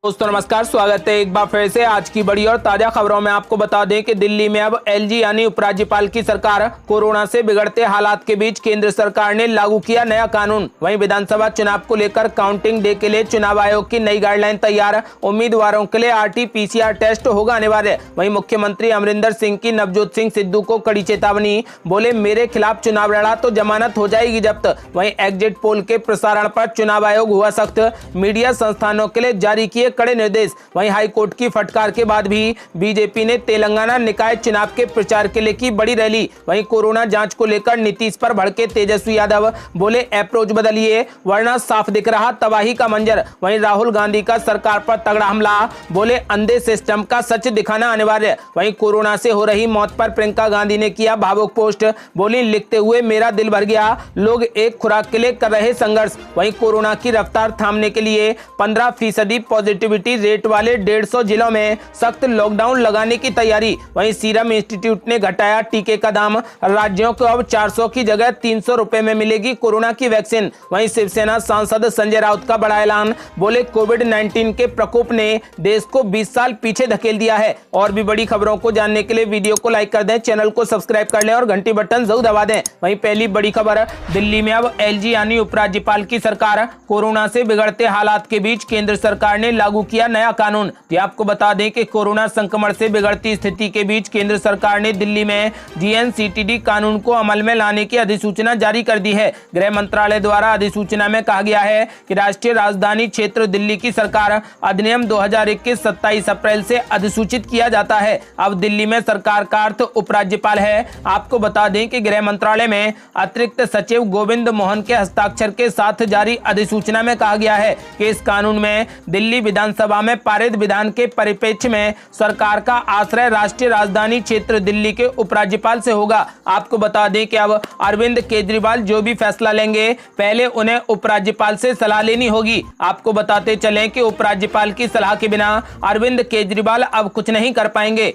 दोस्तों नमस्कार, स्वागत है एक बार फिर से आज की बड़ी और ताजा खबरों में। आपको बता दें कि दिल्ली में अब एलजी यानी उपराज्यपाल की सरकार। कोरोना से बिगड़ते हालात के बीच केंद्र सरकार ने लागू किया नया कानून। वहीं विधानसभा चुनाव को लेकर काउंटिंग डे के लिए चुनाव आयोग की नई गाइडलाइन तैयार। उम्मीदवारों के लिए RT-PCR टेस्ट होगा अनिवार्य। वहीं मुख्यमंत्री अमरिंदर सिंह की नवजोत सिंह सिद्धू को कड़ी चेतावनी, बोले मेरे खिलाफ चुनाव लड़ा तो जमानत हो जाएगी जब्त। वहीं एग्जिट पोल के प्रसारण पर चुनाव आयोग हुआ सख्त, मीडिया संस्थानों के लिए जारी किए कड़े निर्देश। वहीं हाईकोर्ट की फटकार के बाद भी बीजेपी ने तेलंगाना निकाय चुनाव के प्रचार के लिए की बड़ी रैली। वहीं कोरोना जांच को लेकर नीतीश पर भड़के तेजस्वी यादव, बोले अप्रोच बदलिए वरना साफ दिख रहा तबाही का मंजर। वहीं राहुल गांधी का सरकार पर तगड़ा हमला, बोले अंधे सिस्टम का सच दिखाना अनिवार्य। वहीं कोरोना से हो रही मौत पर प्रियंका गांधी ने किया भावुक पोस्ट, बोली लिखते हुए मेरा दिल भर गया, लोग एक खुराक के लिए कर रहे संघर्ष। वहीं कोरोना की रफ्तार थामने के लिए 15% पॉजिटिविटी रेट वाले 150 जिलों में सख्त लॉकडाउन लगाने की तैयारी। वहीं सीरम इंस्टीट्यूट ने घटाया टीके का दाम, राज्यों को अब 400 की जगह 300 रुपए में मिलेगी कोरोना की वैक्सीन। वहीं शिवसेना सांसद संजय राउत का बड़ा ऐलान, बोले कोविड-19 के प्रकोप ने देश को 20 साल पीछे धकेल दिया है। और भी बड़ी खबरों को जानने के लिए वीडियो को लाइक कर दें, चैनल को सब्सक्राइब कर लें और घंटी बटन जरूर दबा दें। वहीं पहली बड़ी खबर, दिल्ली में अब एलजी यानी उपराज्यपाल की सरकार। कोरोना से बिगड़ते हालात के बीच केंद्र सरकार ने लागू किया नया कानून। ये आपको बता दें कि कोरोना संक्रमण से बिगड़ती स्थिति के बीच केंद्र सरकार ने दिल्ली में GNCTD कानून को अमल में लाने की अधिसूचना जारी कर दी है। गृह मंत्रालय द्वारा अधिसूचना में कहा गया है कि राष्ट्रीय राजधानी क्षेत्र दिल्ली की सरकार अधिनियम 2021 27 अप्रैल से अधिसूचित किया जाता है। अब दिल्ली में सरकार का अर्थ उपराज्यपाल है। आपको बता दें कि गृह मंत्रालय में अतिरिक्त सचिव गोविंद मोहन के हस्ताक्षर के साथ जारी अधिसूचना में कहा गया है कि इस कानून में दिल्ली विधानसभा में पारित विधान के परिप्रेक्ष्य में सरकार का आश्रय राष्ट्रीय राजधानी क्षेत्र दिल्ली के उपराज्यपाल से होगा। आपको बता दें कि अब अरविंद केजरीवाल जो भी फैसला लेंगे पहले उन्हें उपराज्यपाल से सलाह लेनी होगी। आपको बताते चलें कि उपराज्यपाल की सलाह के बिना अरविंद केजरीवाल अब कुछ नहीं कर पाएंगे।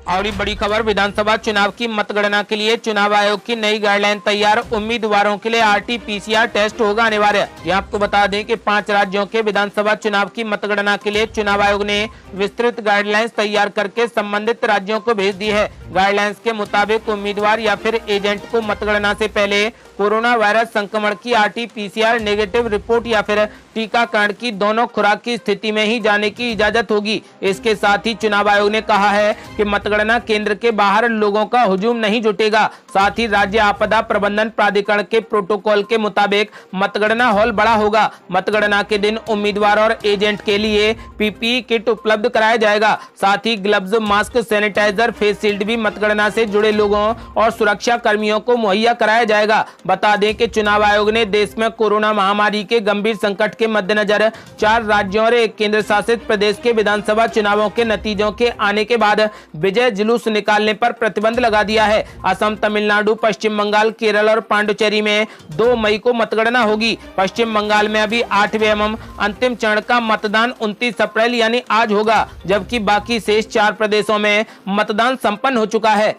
और ये बड़ी खबर, विधानसभा चुनाव की मतगणना के लिए चुनाव आयोग की नई गाइडलाइन तैयार। उम्मीदवारों के लिए RT-PCR टेस्ट होगा अनिवार्य। ये आपको बता दें कि 5 राज्यों के विधानसभा चुनाव की मतगणना के लिए चुनाव आयोग ने विस्तृत गाइडलाइंस तैयार करके संबंधित राज्यों को भेज दी है। गाइडलाइंस के मुताबिक उम्मीदवार या फिर एजेंट को मतगणना से पहले कोरोना वायरस संक्रमण की RT-PCR नेगेटिव रिपोर्ट या फिर टीकाकरण की दोनों खुराक की स्थिति में ही जाने की इजाजत होगी। इसके साथ ही चुनाव आयोग ने कहा है कि मतगणना केंद्र के बाहर लोगों का हुजूम नहीं जुटेगा। साथ ही राज्य आपदा प्रबंधन प्राधिकरण के प्रोटोकॉल के मुताबिक मतगणना हॉल बड़ा होगा। मतगणना के दिन उम्मीदवार और एजेंट के लिए PPE किट उपलब्ध कराया जाएगा। साथ ही gloves, mask, sanitiser, face shield भी मतगणना से जुड़े लोगों और सुरक्षा कर्मियों को मुहैया कराया जाएगा। बता दें कि चुनाव आयोग ने देश में कोरोना महामारी के गंभीर संकट के मद्देनजर 4 राज्यों और 1 केंद्र शासित प्रदेश के विधानसभा चुनावों के नतीजों के आने के बाद विजय जुलूस निकालने पर प्रतिबंध लगा दिया है। असम, तमिलनाडु, पश्चिम बंगाल, केरल और पांडुचेरी में 2 मई को मतगणना होगी। पश्चिम बंगाल में अभी 8वें एवं अंतिम चरण का मतदान 29 अप्रैल यानी आज होगा, जबकि बाकी शेष 4 प्रदेशों में मतदान संपन्न हो चुका है।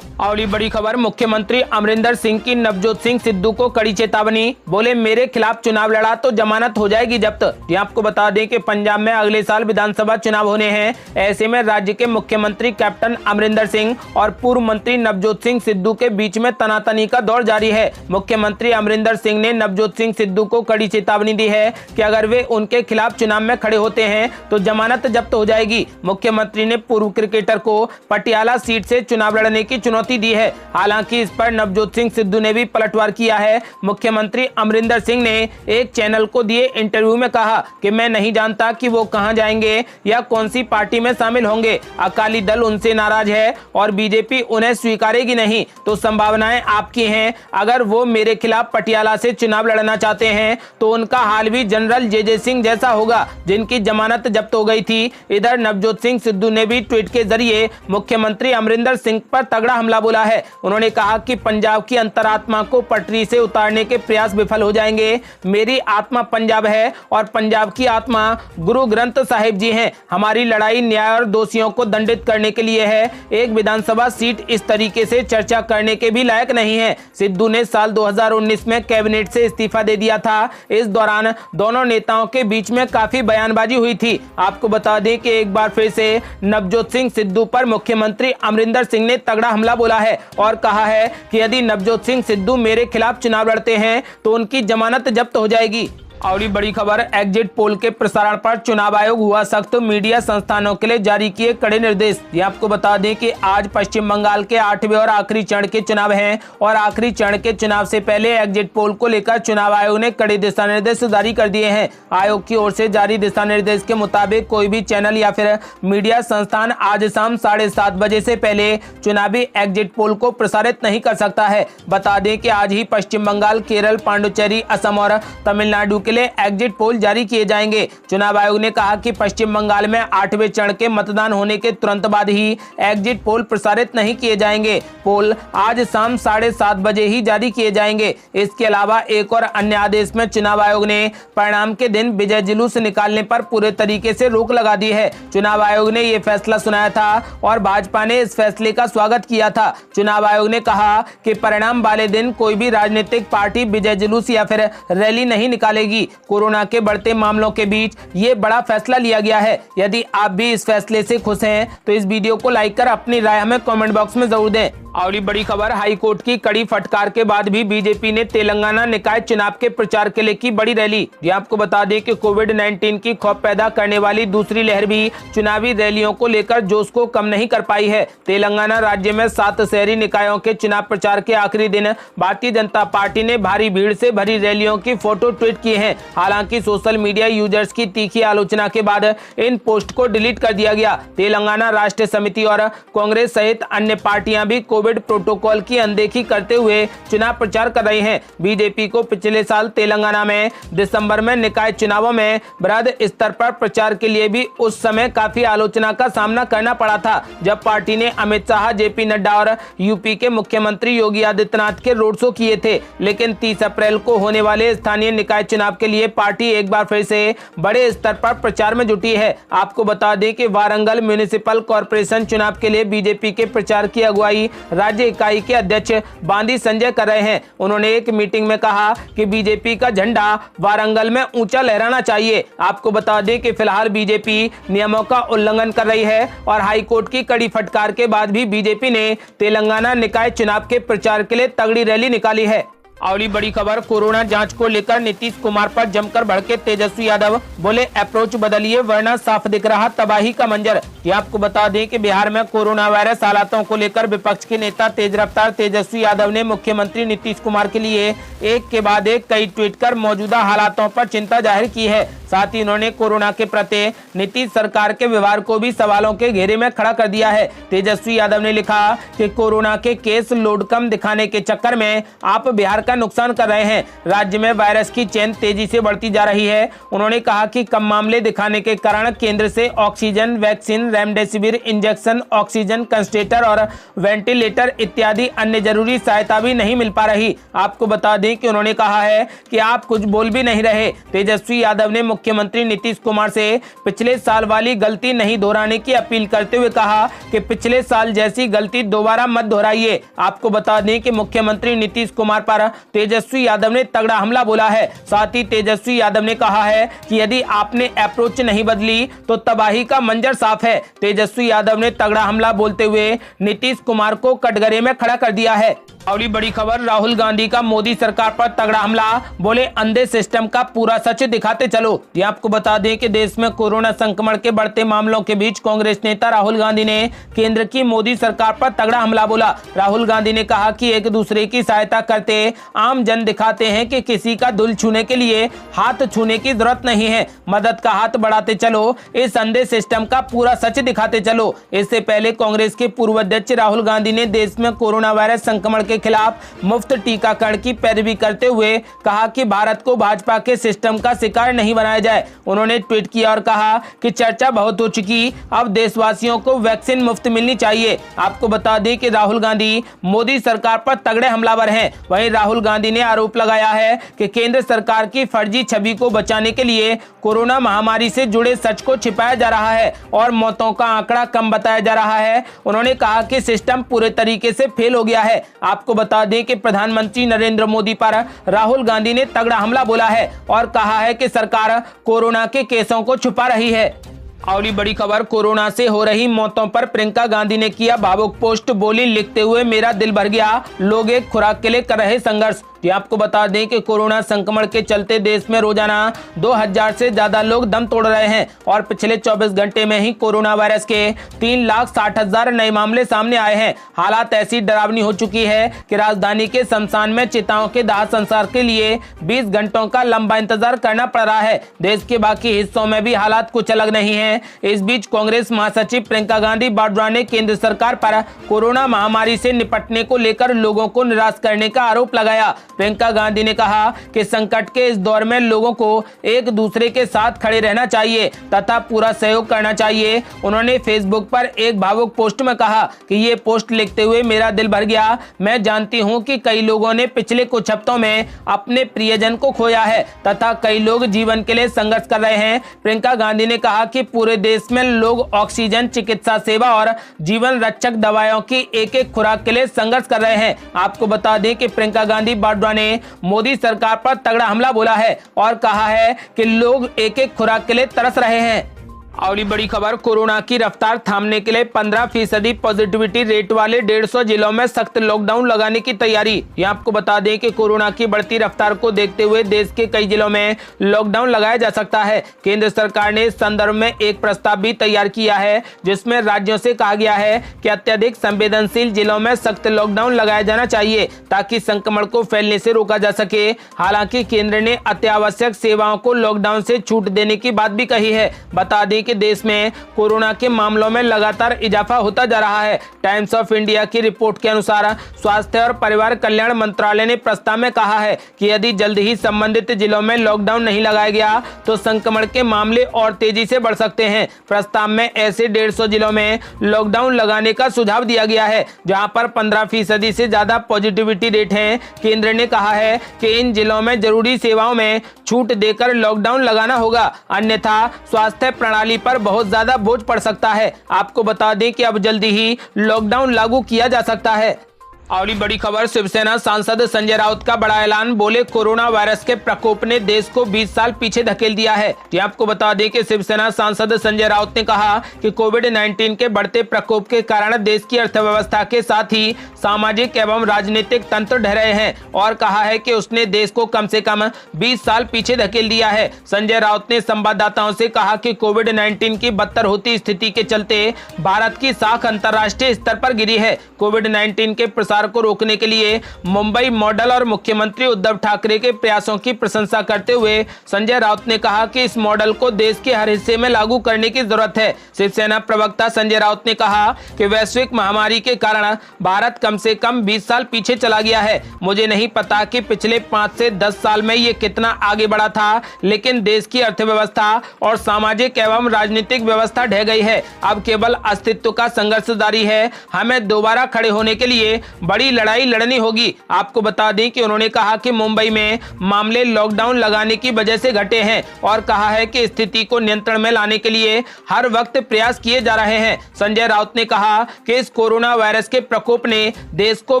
और ये बड़ी खबर, मुख्यमंत्री अमरिंदर सिंह की नवजोत सिंह सिद्धू को कड़ी चेतावनी, बोले मेरे खिलाफ चुनाव लड़ा तो जमानत हो जाएगी जब्त। ये आपको बता दें कि पंजाब में अगले साल विधानसभा चुनाव होने हैं। ऐसे में राज्य के मुख्यमंत्री कैप्टन अमरिंदर सिंह और पूर्व मंत्री नवजोत सिंह सिद्धू के बीच में तनातनी का दौर जारी है। मुख्यमंत्री अमरिंदर सिंह ने नवजोत सिंह सिद्धू को कड़ी चेतावनी दी है कि अगर वे उनके खिलाफ चुनाव में खड़े होते हैं तो जमानत जब्त हो जाएगी। मुख्यमंत्री ने पूर्व क्रिकेटर को पटियाला सीट से चुनाव लड़ने की चुनौती दी है। हालांकि इस पर नवजोत सिंह सिद्धू ने भी पलटवार किया है। मुख्यमंत्री अमरिंदर सिंह ने एक चैनल को दिए इंटरव्यू में कहा कि मैं नहीं जानता कि वो कहां जाएंगे या कौन सी पार्टी में शामिल होंगे। अकाली दल उनसे नाराज है और बीजेपी उन्हें स्वीकारेगी नहीं, तो संभावनाएं आपकी हैं। अगर वो मेरे खिलाफ पटियाला से चुनाव लड़ना चाहते हैं तो उनका हाल भी जनरल JJ सिंह जैसा होगा, जिनकी जमानत जब्त हो गई थी। इधर नवजोत सिंह सिद्धू ने भी ट्वीट के जरिए मुख्यमंत्री अमरिंदर सिंह पर तगड़ा हमला हमला बोला है। उन्होंने कहा कि पंजाब की अंतरात्मा को पटरी से उतारने के प्रयास विफल हो जाएंगे। मेरी आत्मा पंजाब है और पंजाब की आत्मा गुरु ग्रंथ साहिब जी हैं। हमारी लड़ाई न्याय और दोषियों को दंडित करने के लिए है। एक विधानसभा सीट इस तरीके से चर्चा करने के भी लायक नहीं है। सिद्धू ने साल 2019 में कैबिनेट से इस्तीफा दे दिया था। इस दौरान दोनों नेताओं के बीच में काफी बयानबाजी हुई थी। आपको बता दें कि एक बार फिर से नवजोत सिंह सिद्धू पर मुख्यमंत्री अमरिंदर सिंह ने तगड़ा हमला बोला है और कहा है कि यदि नवजोत सिंह सिद्धू मेरे खिलाफ चुनाव लड़ते हैं तो उनकी जमानत जब्त हो जाएगी। और बड़ी खबर, एग्जिट पोल के प्रसारण पर चुनाव आयोग हुआ सख्त, मीडिया संस्थानों के लिए जारी किए कड़े निर्देश। ये आपको बता दें कि आज पश्चिम बंगाल के 8वें और आखिरी चरण के चुनाव हैं और आखिरी चरण के चुनाव से पहले एग्जिट पोल को लेकर चुनाव आयोग ने कड़े दिशा निर्देश जारी कर दिए हैं। आयोग की ओर से जारी दिशा निर्देश के मुताबिक कोई भी चैनल या फिर मीडिया संस्थान आज शाम 7:30 बजे से पहले चुनावी एग्जिट पोल को प्रसारित नहीं कर सकता है। बता दें कि आज ही पश्चिम बंगाल, केरल, पांडुचेरी, असम और तमिलनाडु के लिए एग्जिट पोल जारी किए जाएंगे। चुनाव आयोग ने कहा कि पश्चिम बंगाल में 8वें चरण के मतदान होने के तुरंत बाद ही एग्जिट पोल प्रसारित नहीं किए जाएंगे। पोल आज शाम 7:30 बजे ही जारी किए जाएंगे। इसके अलावा एक और अन्य आदेश में चुनाव आयोग ने परिणाम के दिन विजय जुलूस निकालने पर पूरे तरीके से रोक लगा दी है। चुनाव आयोग ने यह फैसला सुनाया था और भाजपा ने इस फैसले का स्वागत किया था। चुनाव आयोग ने कहा कि परिणाम वाले दिन कोई भी राजनीतिक पार्टी विजय जुलूस या फिर रैली नहीं निकालेगी। कोरोना के बढ़ते मामलों के बीच ये बड़ा फैसला लिया गया है। यदि आप भी इस फैसले से खुश हैं तो इस वीडियो को लाइक कर अपनी राय हमें कमेंट बॉक्स में जरूर दें। और बड़ी खबर, हाई कोर्ट की कड़ी फटकार के बाद भी बीजेपी ने तेलंगाना निकाय चुनाव के प्रचार के लिए की बड़ी रैली। ये आपको बता दें कि कोविड-19 की खौफ पैदा करने वाली दूसरी लहर भी चुनावी रैलियों को लेकर जोश को कम नहीं कर पाई है। तेलंगाना राज्य में 7 शहरी निकायों के चुनाव प्रचार के आखिरी दिन भारतीय जनता पार्टी ने भारी भीड़ से भरी रैलियों की फोटो ट्वीट किए हैं। हालांकि सोशल मीडिया यूजर्स की तीखी आलोचना के बाद इन पोस्ट को डिलीट कर दिया गया। तेलंगाना राष्ट्र समिति और कांग्रेस सहित अन्य पार्टियां भी कोविड प्रोटोकॉल की अनदेखी करते हुए चुनाव प्रचार कर रही हैं। बीजेपी को पिछले साल तेलंगाना में दिसंबर में निकाय चुनावों में बृहद स्तर पर प्रचार के लिए भी उस समय काफी आलोचना का सामना करना पड़ा था, जब पार्टी ने अमित शाह, जेपी नड्डा और यूपी के मुख्यमंत्री योगी आदित्यनाथ के रोड शो किए थे। लेकिन 30 अप्रैल को होने वाले स्थानीय निकाय चुनाव के लिए पार्टी एक बार फिर से बड़े स्तर पर प्रचार में जुटी है। आपको बता दें कि वारंगल म्युनिसिपल कॉर्पोरेशन चुनाव के लिए बीजेपी के प्रचार की अगुवाई राज्य इकाई के अध्यक्ष बांदी संजय कर रहे हैं। उन्होंने एक मीटिंग में कहा कि बीजेपी का झंडा वारंगल में ऊंचा लहराना चाहिए। आपको बता दें कि फिलहाल बीजेपी नियमों का उल्लंघन कर रही है और हाईकोर्ट की कड़ी फटकार के बाद भी बीजेपी ने तेलंगाना निकाय चुनाव के प्रचार के लिए तगड़ी रैली निकाली है। और बड़ी खबर, कोरोना जांच को लेकर नीतीश कुमार पर जमकर भड़के तेजस्वी यादव, बोले अप्रोच बदलिए वरना साफ दिख रहा तबाही का मंजर। ये आपको बता दें कि बिहार में कोरोना वायरस हालातों को लेकर विपक्ष के नेता तेज रफ्तार तेजस्वी यादव ने मुख्यमंत्री नीतीश कुमार के लिए एक के बाद एक कई ट्वीट कर मौजूदा हालातों पर चिंता जाहिर की है। साथ ही उन्होंने कोरोना के प्रति नीतीश सरकार के व्यवहार को भी सवालों के घेरे में खड़ा कर दिया है। तेजस्वी यादव ने लिखा कि कोरोना के केस लोड कम दिखाने के चक्कर में आप बिहार का नुकसान कर रहे हैं। राज्य में वायरस की चेन तेजी से बढ़ती जा रही है। उन्होंने कहा कि कम मामले दिखाने के कारण केंद्र से oxygen, vaccine, remdesivir injection, oxygen concentrator और वेंटिलेटर इत्यादि अन्य जरूरी सहायता भी नहीं मिल पा रही। आपको बता दें कि उन्होंने कहा है कि आप कुछ बोल भी नहीं रहे। तेजस्वी यादव ने मुख्यमंत्री नीतीश कुमार से पिछले साल वाली गलती नहीं दोहराने की अपील करते हुए कहा कि पिछले साल जैसी गलती दोबारा मत दोहराइए। आपको बता दें कि मुख्यमंत्री नीतीश कुमार पर तेजस्वी यादव ने तगड़ा हमला बोला है। साथ ही तेजस्वी यादव ने कहा है कि यदि आपने अप्रोच नहीं बदली तो तबाही का मंजर साफ है। तेजस्वी यादव ने तगड़ा हमला बोलते हुए नीतीश कुमार को कटघरे में खड़ा कर दिया है। और बड़ी खबर, राहुल गांधी का मोदी सरकार पर तगड़ा हमला, बोले अंधे सिस्टम का पूरा सच दिखाते चलो। ये आपको बता दें कि देश में कोरोना संक्रमण के बढ़ते मामलों के बीच कांग्रेस नेता राहुल गांधी ने केंद्र की मोदी सरकार पर तगड़ा हमला बोला। राहुल गांधी ने कहा कि एक दूसरे की सहायता करते आम जन दिखाते हैं कि किसी का दिल छूने के लिए हाथ छूने की जरूरत नहीं है। मदद का हाथ बढ़ाते चलो, इस अंधे सिस्टम का पूरा सच दिखाते चलो। इससे पहले कांग्रेस के पूर्व अध्यक्ष राहुल गांधी ने देश में कोरोना वायरस संक्रमण के के खिलाफ मुफ्त टीकाकरण की पैरवी करते हुए कहा कि भारत को भाजपा के सिस्टम का शिकार नहीं बनाया जाए। उन्होंने ट्वीट किया और कहा कि चर्चा बहुत हो चुकी, अब देशवासियों को वैक्सीन मुफ्त मिलनी चाहिए। आपको बता दें कि राहुल गांधी मोदी सरकार पर तगड़े हमलावर हैं। वहीं राहुल गांधी ने आरोप लगाया है कि केंद्र सरकार की फर्जी छवि को बचाने के लिए कोरोना महामारी से जुड़े सच को छिपाया जा रहा है और मौतों का आंकड़ा कम बताया जा रहा है। उन्होंने कहा कि सिस्टम पूरे तरीके से फेल हो गया है। आपको बता दें कि प्रधानमंत्री नरेंद्र मोदी पर राहुल गांधी ने तगड़ा हमला बोला है और कहा है कि सरकार कोरोना के केसों को छुपा रही है। अगली बड़ी खबर, कोरोना से हो रही मौतों पर प्रियंका गांधी ने किया भावुक पोस्ट। बोली, लिखते हुए मेरा दिल भर गया, लोग एक खुराक के लिए कर रहे संघर्ष। आपको बता दें कि कोरोना संक्रमण के चलते देश में रोजाना 2000 से ज्यादा लोग दम तोड़ रहे हैं और पिछले 24 घंटे में ही कोरोना वायरस के 3,60,000 नए मामले सामने आए हैं। हालात ऐसी डरावनी हो चुकी है कि राजधानी के शमशान में चिताओं के दाह संस्कार के लिए 20 घंटों का लंबा इंतजार करना पड़ रहा है। देश के बाकी हिस्सों में भी हालात कुछ अलग नहीं है। इस बीच कांग्रेस महासचिव प्रियंका गांधी वाड्रा ने केंद्र सरकार पर कोरोना महामारी से निपटने को लेकर लोगों को निराश करने का आरोप लगाया। प्रियंका गांधी ने कहा कि संकट के इस दौर में लोगों को एक दूसरे के साथ खड़े रहना चाहिए तथा पूरा सहयोग करना चाहिए। उन्होंने फेसबुक पर एक भावुक पोस्ट में कहा कि ये पोस्ट लिखते हुए मेरा दिल भर गया। मैं जानती हूं कि कई लोगों ने पिछले कुछ हफ्तों में अपने प्रियजन को खोया है तथा कई लोग जीवन के लिए संघर्ष कर रहे हैं। प्रियंका गांधी ने कहा कि पूरे देश में लोग ऑक्सीजन, चिकित्सा सेवा और जीवन रक्षक दवाओं की एक-एक खुराक के लिए संघर्ष कर रहे हैं। आपको बता दें कि प्रियंका गांधी वाड्रा ने मोदी सरकार पर तगड़ा हमला बोला है और कहा है कि लोग एक-एक खुराक के लिए तरस रहे हैं। अगली बड़ी खबर, कोरोना की रफ्तार थामने के लिए 15% पॉजिटिविटी रेट वाले 150 जिलों में सख्त लॉकडाउन लगाने की तैयारी। यहां आपको बता दें कि कोरोना की बढ़ती रफ्तार को देखते हुए देश के कई जिलों में लॉकडाउन लगाया जा सकता है। केंद्र सरकार ने इस संदर्भ में एक प्रस्ताव भी तैयार किया है जिसमें राज्यों से कहा गया है कि अत्यधिक संवेदनशील जिलों में सख्त लॉकडाउन लगाया जाना चाहिए ताकि संक्रमण को फैलने से रोका जा सके। हालांकि केंद्र ने अत्यावश्यक सेवाओं को लॉकडाउन से छूट देने की बात भी कही है। बता दें कि देश में कोरोना के मामलों में लगातार इजाफा होता जा रहा है। टाइम्स ऑफ इंडिया की रिपोर्ट के अनुसार स्वास्थ्य और परिवार कल्याण मंत्रालय ने प्रस्ताव में कहा है कि यदि जल्द ही संबंधित जिलों में लॉकडाउन नहीं लगाया गया तो संक्रमण के मामले और तेजी से बढ़ सकते हैं। प्रस्ताव में ऐसे 150 जिलों में लॉकडाउन लगाने का सुझाव दिया गया है जहां पर 15% से ज्यादा पॉजिटिविटी रेट है। केंद्र ने कहा है कि इन जिलों में जरूरी सेवाओं में छूट देकर लॉकडाउन लगाना होगा, अन्यथा स्वास्थ्य प्रणाली पर बहुत ज्यादा बोझ पड़ सकता है। आपको बता दें कि अब जल्दी ही लॉकडाउन लागू किया जा सकता है। अगली बड़ी खबर, शिवसेना सांसद संजय राउत का बड़ा ऐलान। बोले, कोरोना वायरस के प्रकोप ने देश को 20 साल पीछे धकेल दिया है। आपको बता दें कि शिवसेना सांसद संजय राउत ने कहा कि कोविड-19 के बढ़ते प्रकोप के कारण देश की अर्थव्यवस्था के साथ ही सामाजिक एवं राजनीतिक तंत्र ढह रहे हैं और कहा है कि उसने देश को कम से कम 20 साल पीछे धकेल दिया है। संजय राउत ने संवाददाताओं से कहा कि कोविड-19 की बदतर होती स्थिति के चलते भारत की साख अंतर्राष्ट्रीय स्तर पर गिरी है। कोविड-19 के को रोकने के लिए मुंबई मॉडल और मुख्यमंत्री उद्धव ठाकरे के प्रयासों की प्रशंसा करते हुए संजय राउत ने कहा कि इस मॉडल को देश के हर हिस्से में लागू करने की जरूरत है। शिवसेना प्रवक्ता संजय राउत ने कहा कि वैश्विक महामारी के कारण भारत कम से कम 20 साल पीछे चला गया है। मुझे नहीं पता कि पिछले 5 से 10 साल में ये कितना आगे बढ़ा था, लेकिन देश की अर्थव्यवस्था और सामाजिक एवं राजनीतिक व्यवस्था ढह गई है। अब केवल अस्तित्व का संघर्ष जारी है। हमें दोबारा खड़े होने के लिए बड़ी लड़ाई लड़नी होगी। आपको बता दें कि उन्होंने कहा कि मुंबई में मामले लॉकडाउन लगाने की वजह से घटे हैं और कहा है कि स्थिति को नियंत्रण में लाने के लिए हर वक्त प्रयास किए जा रहे हैं। संजय राउत ने कहा कि इस कोरोना वायरस के प्रकोप ने देश को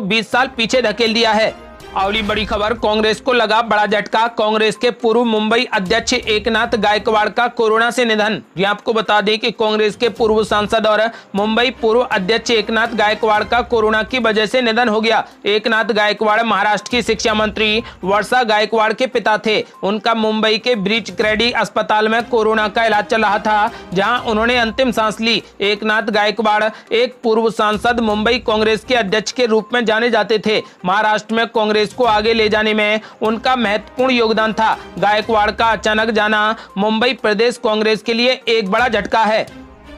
20 साल पीछे धकेल दिया है। अगली बड़ी खबर, कांग्रेस को लगा बड़ा झटका। कांग्रेस के पूर्व मुंबई अध्यक्ष एकनाथ गायकवाड़ का कोरोना से निधन। यह आपको बता दें कि कांग्रेस के पूर्व सांसद और मुंबई पूर्व अध्यक्ष एकनाथ गायकवाड़ का कोरोना की वजह से निधन हो गया। एकनाथ गायकवाड़ महाराष्ट्र की शिक्षा मंत्री वर्षा गायकवाड़ के पिता थे। उनका मुंबई के ब्रीच क्रेडी अस्पताल में कोरोना का इलाज चल रहा था, जहां उन्होंने अंतिम सांस ली। एकनाथ गायकवाड़ एक पूर्व सांसद मुंबई कांग्रेस के अध्यक्ष के रूप में जाने जाते थे। महाराष्ट्र में कांग्रेस को आगे ले जाने में उनका महत्वपूर्ण योगदान था। गायकवाड़ का अचानक जाना मुंबई प्रदेश कांग्रेस के लिए एक बड़ा झटका है।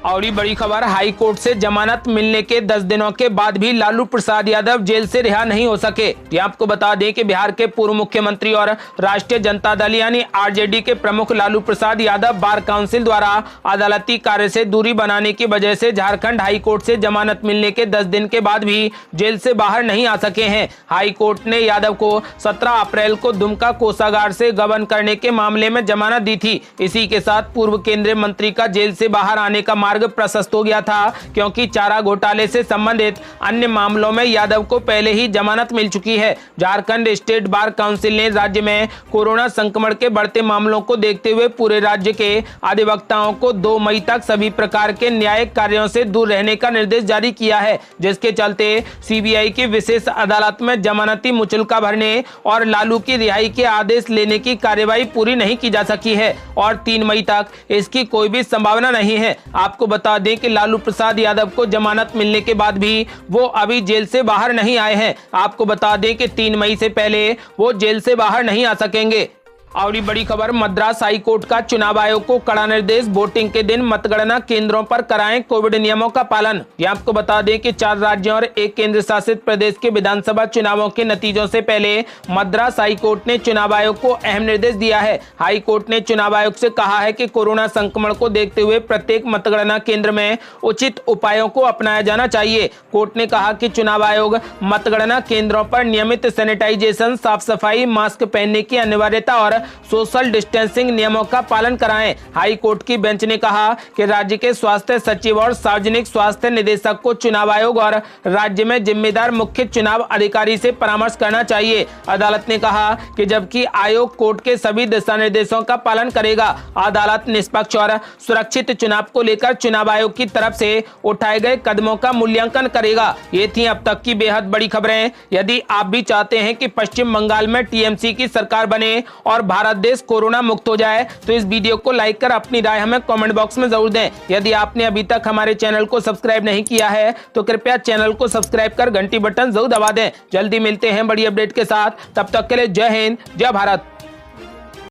और ये बड़ी खबर, हाई कोर्ट से जमानत मिलने के 10 दिनों के बाद भी लालू प्रसाद यादव जेल से रिहा नहीं हो सके। ये आपको बता दें कि बिहार के पूर्व मुख्यमंत्री और राष्ट्रीय जनता दल यानी आरजेडी के प्रमुख लालू प्रसाद यादव बार काउंसिल द्वारा अदालती कार्य से दूरी बनाने की वजह से झारखंड हाई कोर्ट से जमानत मिलने के 10 दिन के बाद भी जेल से बाहर नहीं आ सके हैं। हाई कोर्ट ने यादव को 17 अप्रैल को दुमका कोषागार से गबन करने के मामले में जमानत दी थी। इसी के साथ पूर्व केंद्रीय मंत्री का जेल से बाहर आने का मार्ग प्रशस्त हो गया था, क्योंकि चारा घोटाले से संबंधित अन्य मामलों में यादव को पहले ही जमानत मिल चुकी है। झारखंड स्टेट बार काउंसिल ने राज्य में कोरोना संक्रमण के बढ़ते मामलों को देखते हुए पूरे राज्य के अधिवक्ताओं को 2 मई तक सभी प्रकार के न्यायिक कार्यों से दूर रहने का निर्देश जारी किया है, जिसके चलते सीबीआई की विशेष अदालत में जमानती मुचलका भरने और लालू की रिहाई के आदेश लेने की कार्यवाही पूरी नहीं की जा सकी है और 3 मई तक इसकी कोई भी संभावना नहीं है। आपको बता दें कि लालू प्रसाद यादव को जमानत मिलने के बाद भी वो अभी जेल से बाहर नहीं आए हैं। आपको बता दें कि 3 मई से पहले वो जेल से बाहर नहीं आ सकेंगे। और ये बड़ी खबर, मद्रास हाई कोर्ट का चुनाव आयोग को कड़ा निर्देश, वोटिंग के दिन मतगणना केंद्रों पर कराएं कोविड नियमों का पालन। ये आपको बता दें कि 4 राज्यों और 1 केंद्र शासित प्रदेश के विधानसभा चुनावों के नतीजों से पहले मद्रास हाई कोर्ट ने चुनाव आयोग को अहम निर्देश दिया है। हाई कोर्ट ने चुनाव आयोग से कहा है कि कोरोना संक्रमण को देखते हुए प्रत्येक मतगणना केंद्र में उचित उपायों को अपनाया जाना चाहिए। कोर्ट ने कहा कि चुनाव आयोग मतगणना केंद्रों पर नियमित सैनिटाइजेशन, साफ सफाई, मास्क पहनने की अनिवार्यता और सोशल डिस्टेंसिंग नियमों का पालन कराएं। हाई कोर्ट की बेंच ने कहा कि राज्य के स्वास्थ्य सचिव और सार्वजनिक स्वास्थ्य निदेशक को चुनाव आयोग और राज्य में जिम्मेदार मुख्य चुनाव अधिकारी से परामर्श करना चाहिए। अदालत ने कहा कि जबकि आयोग कोर्ट के सभी दिशा निर्देशों का पालन करेगा, अदालत निष्पक्ष और सुरक्षित चुनाव को लेकर चुनाव आयोग की तरफ से उठाए गए कदमों का मूल्यांकन करेगा। ये थी अब तक की बेहद बड़ी खबरें। यदि आप भी चाहते हैं कि पश्चिम बंगाल में टीएमसी की सरकार बने और भारत देश कोरोना मुक्त हो जाए, तो इस वीडियो को लाइक कर अपनी राय हमें कमेंट बॉक्स में जरूर दें। यदि आपने अभी तक हमारे चैनल को सब्सक्राइब नहीं किया है तो कृपया चैनल को सब्सक्राइब कर घंटी बटन जरूर दबा दें। जल्दी मिलते हैं बड़ी अपडेट के साथ, तब तक के लिए जय हिंद, जय भारत।